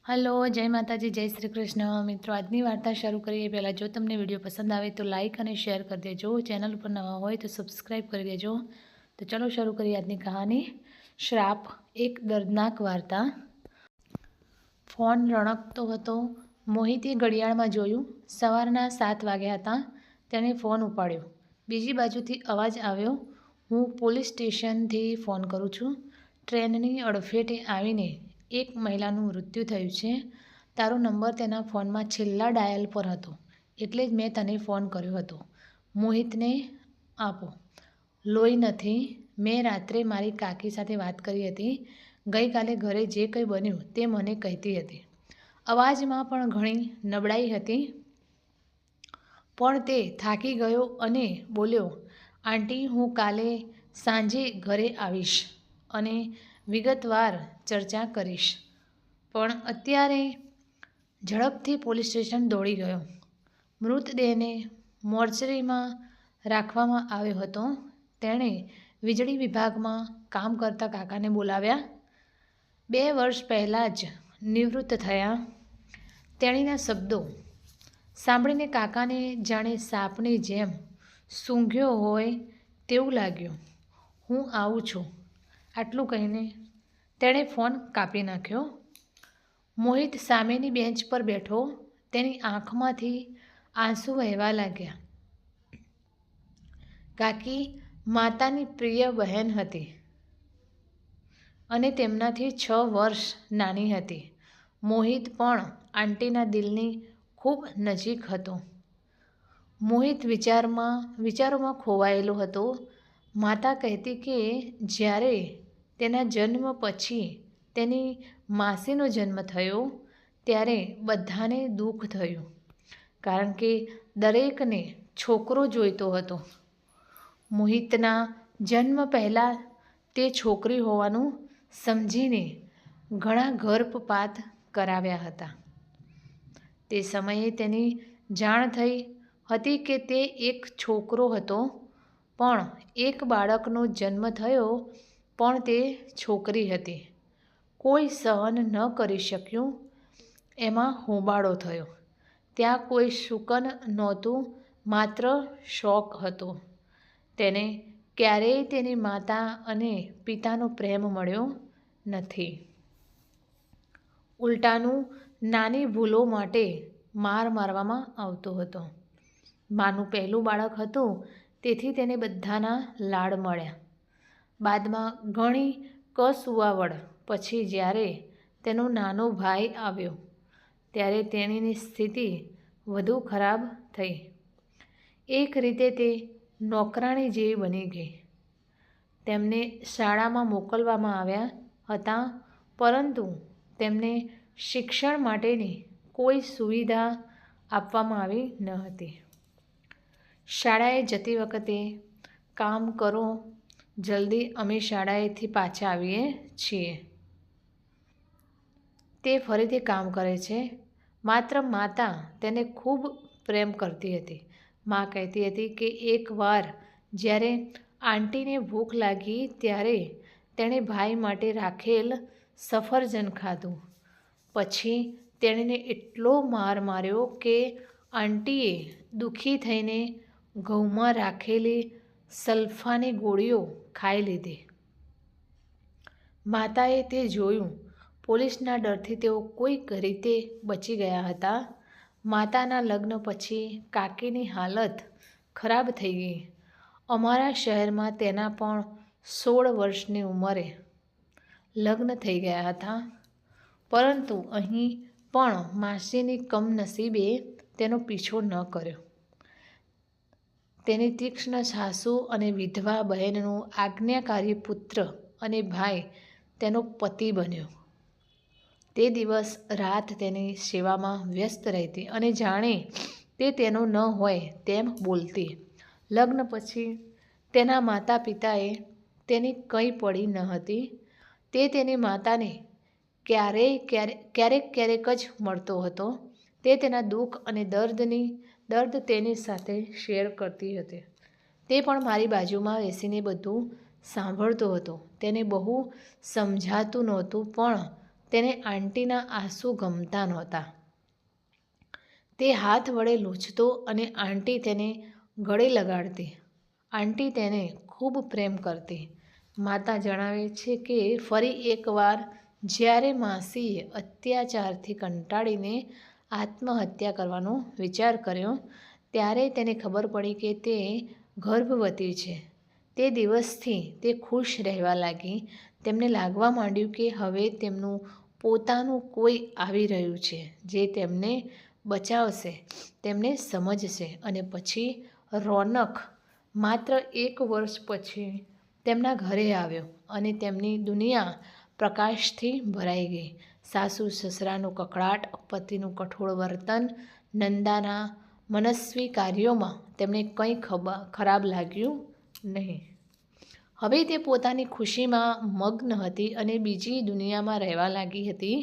Hello, જય માતાજી, જય શ્રી કૃષ્ણ. મિત્રો, આજની વાર્તા શરૂ કરીએ પહેલાં જો તમને વિડીયો પસંદ આવે તો લાઇક અને શેર કરી દેજો. ચેનલ ઉપર નવા હોય તો સબસ્ક્રાઈબ કરી દેજો. તો ચલો શરૂ કરીએ આજની કહાની. શ્રાપ. એક દર્દનાક વાર્તા. ફોન રણકતો હતો. મોહિતે ઘડિયાળમાં જોયું. સવારના 7 વાગ્યા હતા. તેણે ફોન ઉપાડ્યો. બીજી બાજુથી અવાજ આવ્યો, હું પોલીસ સ્ટેશનથી ફોન કરું છું. ટ્રેનની અડફેટે આવીને એક મહિલાનું મૃત્યુ થયું છે. તારો નંબર તેના ફોનમાં છેલ્લા ડાયલ પર હતો, એટલે જ મેં તને ફોન કર્યો હતો. મોહિતને આપો. લોહી નથી. મેં રાત્રે મારી કાકી સાથે વાત કરી હતી. ગઈકાલે ઘરે જે કંઈ બન્યું તે મને કહેતી હતી. અવાજમાં પણ ઘણી નબળાઈ હતી, પણ તે થાકી ગયો અને બોલ્યો, આંટી, હું કાલે સાંજે ઘરે આવીશ અને વિગતવાર ચર્ચા કરીશ. પણ અત્યારે ઝડપથી પોલીસ સ્ટેશન દોડી ગયો. મૃતદેહને મોર્ચરીમાં રાખવામાં આવ્યો હતો. તેણે વીજળી વિભાગમાં કામ કરતા કાકાને બોલાવ્યા. 2 વર્ષ પહેલાં જ નિવૃત્ત થયા. તેણીના શબ્દો સાંભળીને કાકાને જાણે સાપની જેમ સૂંઘ્યો હોય તેવું લાગ્યું. હું આવું છું. આટલું કહીને તેણે ફોન કાપી નાખ્યો. મોહિત સામેની બેન્ચ પર બેઠો. તેની આંખમાંથી આંસુ વહેવા લાગ્યા. કાકી માતાની પ્રિય બહેન હતી અને તેમનાથી 6 વર્ષ નાની હતી. મોહિત પણ આંટીના દિલની ખૂબ નજીક હતો. મોહિત વિચારોમાં ખોવાયેલો હતો. માતા કહેતી કે જ્યારે તેના જન્મ પછી તેની માસીનો જન્મ થયો ત્યારે બધાને દુઃખ થયું, કારણ કે દરેકને છોકરો જોઈતો હતો. મોહિતના જન્મ પહેલાં તે છોકરી હોવાનું સમજીને ઘણા ગર્ભપાત કરાવ્યા હતા. તે સમયે તેની જાણ થઈ હતી કે તે એક છોકરો હતો, પણ એક બાળકનો જન્મ થયો પણ તે છોકરી હતી. કોઈ સહન ન કરી શક્યું. એમાં હોબાળો થયો. ત્યાં કોઈ શુકન નહોતું, માત્ર શોક હતો. તેને ક્યારેય તેની માતા અને પિતાનો પ્રેમ મળ્યો નથી. ઉલટાનું નાની ભૂલો માટે માર મારવામાં આવતો હતો. માનું પહેલું બાળક હતું, તેથી તેને બધાના લાડ મળ્યા. બાદમાં ઘણી કસુવાવડ પછી જ્યારે તેનો નાનો ભાઈ આવ્યો ત્યારે તેણીની સ્થિતિ વધુ ખરાબ થઈ. એક રીતે તે નોકરાણી જેવી બની ગઈ. તેમને શાળામાં મોકલવામાં આવ્યા હતા, પરંતુ તેમને શિક્ષણ માટેની કોઈ સુવિધા આપવામાં આવી ન હતી. શાળાએ જતી વખતે, કામ કરો જલ્દી, અમે શાળાએથી પાછા આવીએ છીએ. તે ફરીથી કામ કરે છે. માત્ર માતા તેને ખૂબ પ્રેમ કરતી હતી. મા કહેતી હતી કે એકવાર જ્યારે આંટીને ભૂખ લાગી ત્યારે તેણે ભાઈ માટે રાખેલ સફરજન ખાધું. પછી તેણીને એટલો માર માર્યો કે આંટીએ દુઃખી થઈને ઘઉંમાં રાખેલી સલ્ફાની ગોળીઓ ખાઈ લીધી. માતાએ તે જોયું. પોલીસના ડરથી તેઓ કોઈક રીતે બચી ગયા હતા. માતાના લગ્ન પછી કાકીની હાલત ખરાબ થઈ ગઈ. અમારા શહેરમાં તેના પણ 16 વર્ષની ઉંમરે લગ્ન થઈ ગયા હતા, પરંતુ અહીં પણ માસીની કમનસીબે તેનો પીછો ન કર્યો. તેની તીક્ષ્ણ સાસુ અને વિધવા બહેનનો આજ્ઞાકારી પુત્ર અને ભાઈ તેનો પતિ બન્યો. તે દિવસ રાત તેની સેવામાં વ્યસ્ત રહેતી અને જાણે તે તેનો ન હોય તેમ બોલતી. લગ્ન પછી તેના માતા પિતાએ તેની કંઈ પડી ન હતી. તે તેની માતાને ક્યારેક જ મળતો હતો. તે તેના દુઃખ અને દર્દ તેની સાથે શેર કરતી હતી. તે પણ મારી બાજુમાં બેસીને બધું સાંભળતો હતો. તેને બહુ સમજાતું નહોતું, પણ તેને આંટીના આંસુ ગમતા નહોતા. તે હાથ વડે લૂછતો અને આંટી તેને ગળે લગાડતી. આંટી તેને ખૂબ પ્રેમ કરતી. માતા જણાવે છે કે ફરી એકવાર જ્યારે માસીએ અત્યાચારથી કંટાળીને આત્મહત્યા કરવાનો વિચાર કર્યો ત્યારે તેને ખબર પડી કે તે ગર્ભવતી છે. તે દિવસથી તે ખુશ રહેવા લાગી. તેમને લાગવા માંડ્યું કે હવે તેમનું પોતાનું કોઈ આવી રહ્યું છે જે તેમને બચાવશે, તેમને સમજશે. અને પછી રોનક માત્ર 1 વર્ષ પછી તેમના ઘરે આવ્યો અને તેમની દુનિયા પ્રકાશથી ભરાઈ ગઈ. સાસુ સસરાનો કકળાટ, પતિનું કઠોળ વર્તન, નંદાના મનસ્વી કાર્યોમાં તેમને કંઈ ખરાબ લાગ્યું નહીં. હવે તે પોતાની ખુશીમાં મગ્ન હતી અને બીજી દુનિયામાં રહેવા લાગી હતી.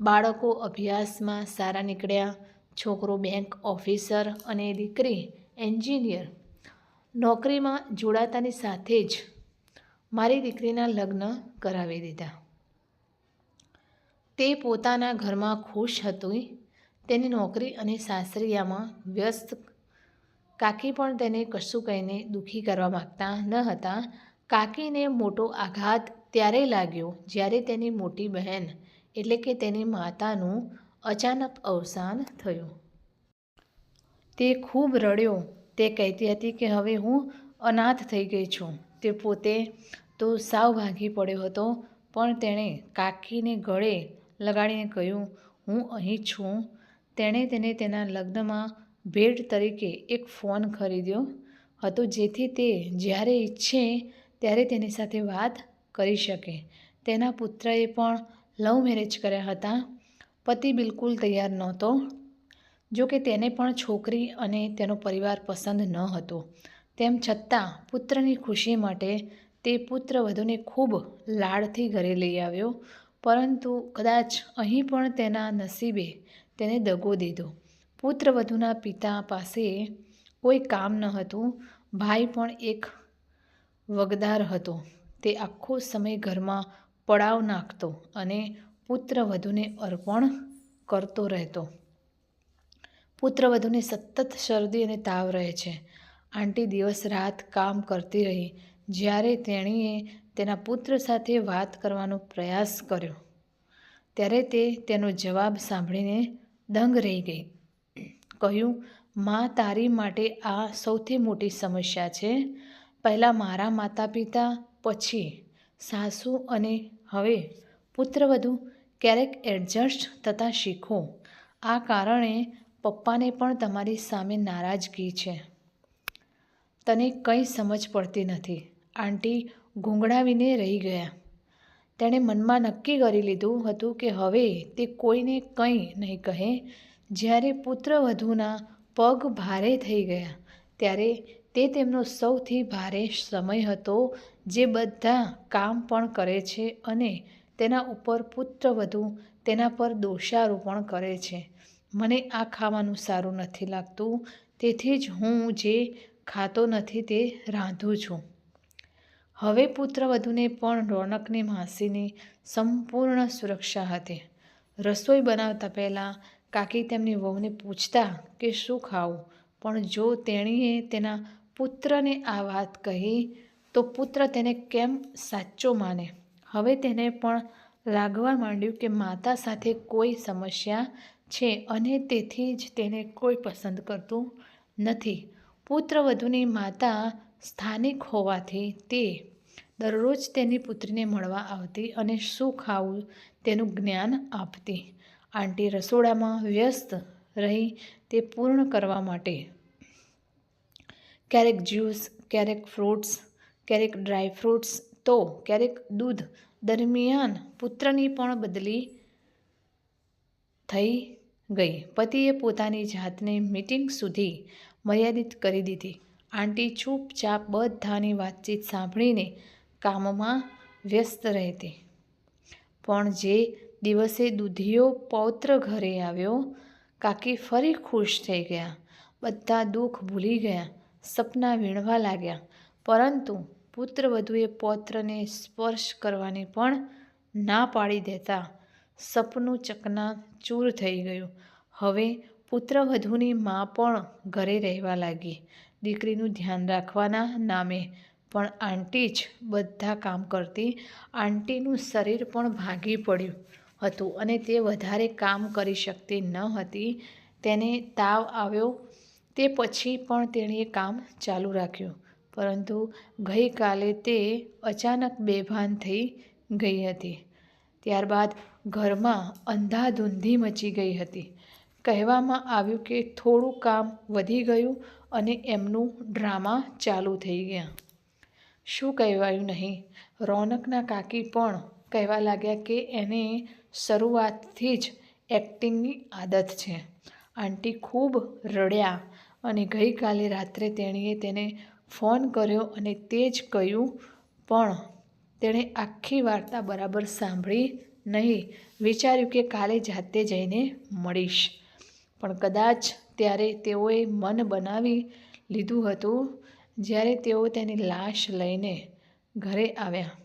બાળકો અભ્યાસમાં સારા નીકળ્યા. છોકરો બેંક ઓફિસર અને દીકરી એન્જિનિયર. નોકરીમાં જોડાતાની સાથે જ મારી દીકરીના લગ્ન કરાવી દીધા. તે પોતાના ઘરમાં ખુશ હતી. તેની નોકરી અને સાસરિયામાં વ્યસ્ત. કાકી પણ તેને કશું કહીને દુઃખી કરવા માગતા ન હતા. કાકીને મોટો આઘાત ત્યારે લાગ્યો જ્યારે તેની મોટી બહેન એટલે કે તેની માતાનું અચાનક અવસાન થયું. તે ખૂબ રડ્યો. તે કહેતી હતી કે હવે હું અનાથ થઈ ગઈ છું. તે પોતે તો સાવ ભાંગી પડ્યો હતો, પણ તેણે કાકીને ગળે લગાડીને કહ્યું, હું અહીં છું. તેણે તેને તેના લગ્નમાં ભેટ તરીકે એક ફોન ખરીદ્યો હતો જેથી તે જ્યારે ઈચ્છે ત્યારે તેની સાથે વાત કરી શકે. તેના પુત્રએ પણ લવ મેરેજ કર્યા હતા. પતિ બિલકુલ તૈયાર નહોતો. જો કે તેને પણ છોકરી અને તેનો પરિવાર પસંદ ન હતો. તેમ છતાં પુત્રની ખુશી માટે તે પુત્રવધૂને ખૂબ લાડથી ઘરે લઈ આવ્યો. પરંતુ કદાચ અહીં પણ તેના નસીબે તેને દગો દીધો. પુત્રવધૂના પિતા પાસે કોઈ કામ ન હતું. ભાઈ પણ એક વગદાર હતો. તે આખો સમય ઘરમાં પડાવ નાખતો અને પુત્રવધૂને અર્પણ કરતો રહેતો. પુત્રવધૂને સતત શરદી અને તાવ રહે છે. આંટી દિવસ રાત કામ કરતી રહી. જ્યારે તેણીએ તેના પુત્ર સાથે વાત કરવાનો પ્રયાસ કર્યો ત્યારે તે તેનો જવાબ સાંભળીને દંગ રહી ગઈ. કહ્યું, માં, તારી માટે આ સૌથી મોટી સમસ્યા છે. પહેલાં મારા માતા પિતા, પછી સાસુ અને હવે પુત્રવધૂ. ક્યારેક એડજસ્ટ થતાં શીખો. આ કારણે પપ્પાને પણ તમારી સામે નારાજગી છે. તને કંઈ સમજ પડતી નથી. આંટી ગૂંગળાવીને રહી ગયા. તેણે મનમાં નક્કી કરી લીધું હતું કે હવે તે કોઈને કંઈ નહીં કહે. જ્યારે પુત્રવધૂના પગ ભારે થઈ ગયા ત્યારે તે તેમનો સૌથી ભારે સમય હતો. જે બધા કામ પણ કરે છે અને તેના ઉપર પુત્રવધૂ તેના પર દોષારોપણ કરે છે. મને આ ખાવાનું સારું નથી લાગતું, તેથી જ હું જે ખાતો નથી તે રાંધું છું. હવે પુત્રવધૂને પણ રોનકની માસીની સંપૂર્ણ સુરક્ષા હતી. રસોઈ બનાવતા પહેલાં કાકી તેમની વહુને પૂછતા કે શું ખાવું, પણ જો તેણીએ તેના પુત્રને આ વાત કહી તો પુત્ર તેને કેમ સાચો માને. હવે તેને પણ લાગવા માંડ્યું કે માતા સાથે કોઈ સમસ્યા છે અને તેથી જ તેને કોઈ પસંદ કરતું નથી. પુત્રવધૂની માતા સ્થાનિક હોવાથી તે દરરોજ તેની પુત્રીને મળવા આવતી અને શું ખાવું તેનું જ્ઞાન આપતી. આંટી રસોડામાં વ્યસ્ત રહી તે પૂર્ણ કરવા માટે. ક્યારેક જ્યુસ, ક્યારેક ફ્રૂટ્સ, ક્યારેક ડ્રાય ફ્રૂટ્સ તો ક્યારેક દૂધ. દરમિયાન પુત્રની પણ બદલી થઈ ગઈ. પતિએ પોતાની જાતને મીટિંગ સુધી મર્યાદિત કરી દીધી. આંટી ચૂપચાપ બધાની વાતચીત સાંભળીને કામમાં વ્યસ્ત રહેતી. પણ જે દિવસે દૂધિયો પૌત્ર ઘરે આવ્યો, કાકી ફરી ખુશ થઈ ગયા. બધા દુઃખ ભૂલી ગયા. સપના વીણવા લાગ્યા. પરંતુ પુત્રવધૂએ પૌત્રને સ્પર્શ કરવાની પણ ના પાડી દેતા સપનું ચકનાચૂર થઈ ગયું. હવે પુત્રવધૂની મા પણ ઘરે રહેવા લાગી. દીકરીનું ધ્યાન રાખવાના નામે પણ આંટી જ બધા કામ કરતી. આંટીનું શરીર પણ ભાંગી પડ્યું હતું અને તે વધારે કામ કરી શકતી ન હતી. તેને તાવ આવ્યો તે પછી પણ તેણીએ કામ ચાલુ રાખ્યું, પરંતુ ગઈકાલે તે અચાનક બેભાન થઈ ગઈ હતી. ત્યારબાદ ઘરમાં અંધાધૂંધી મચી ગઈ હતી. કહેવામાં આવ્યું કે થોડું કામ વધી ગયું અને એમનું ડ્રામા ચાલુ થઈ ગયા. શું કહેવાયું નહીં, રોનકના કાકી પણ કહેવા લાગ્યા કે એને શરૂઆતથી જ એક્ટિંગની આદત છે. આંટી ખૂબ રડ્યા અને ગઈકાલે રાત્રે તેણીએ તેને ફોન કર્યો અને તે જ કહ્યું, પણ તેણે આખી વાર્તા બરાબર સાંભળી નહીં. વિચાર્યું કે કાલે જાતે જઈને મળીશ, પણ કદાચ ત્યારે તેઓએ મન બનાવી લીધું હતું. જ્યારે તેઓ તેની લાશ લઈને ઘરે આવ્યા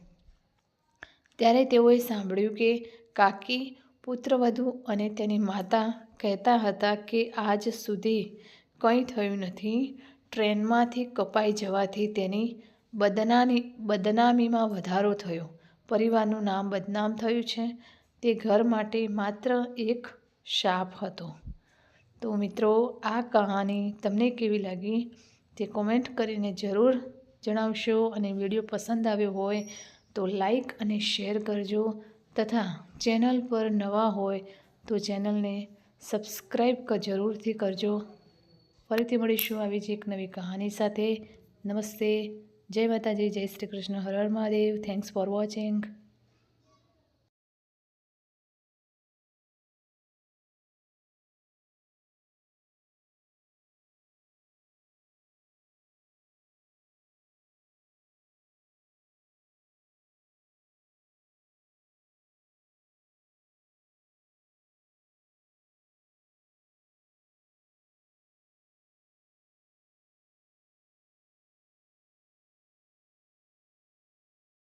ત્યારે તેઓએ સાંભળ્યું કે કાકી, પુત્રવધૂ અને તેની માતા કહેતા હતા કે આજ સુધી કંઈ થયું નથી. ટ્રેનમાંથી કપાઈ જવાથી તેની બદનામીમાં વધારો થયો. પરિવારનું નામ બદનામ થયું છે. તે ઘર માટે માત્ર એક શાપ હતો. તો મિત્રો, આ કહાની તમને કેવી લાગી તે કોમેન્ટ કરીને જરૂર જણાવશો. અને વિડીયો પસંદ આવ્યો હોય તો લાઈક અને શેર કરજો, તથા ચેનલ પર નવા હોય તો ચેનલને સબસ્ક્રાઈબ જરૂરથી કરજો. ફરીથી મળીશું આવી જ એક નવી કહાની સાથે. નમસ્તે, જય માતાજી, જય શ્રી કૃષ્ણ, હર હર મહાદેવ. Thanks for watching.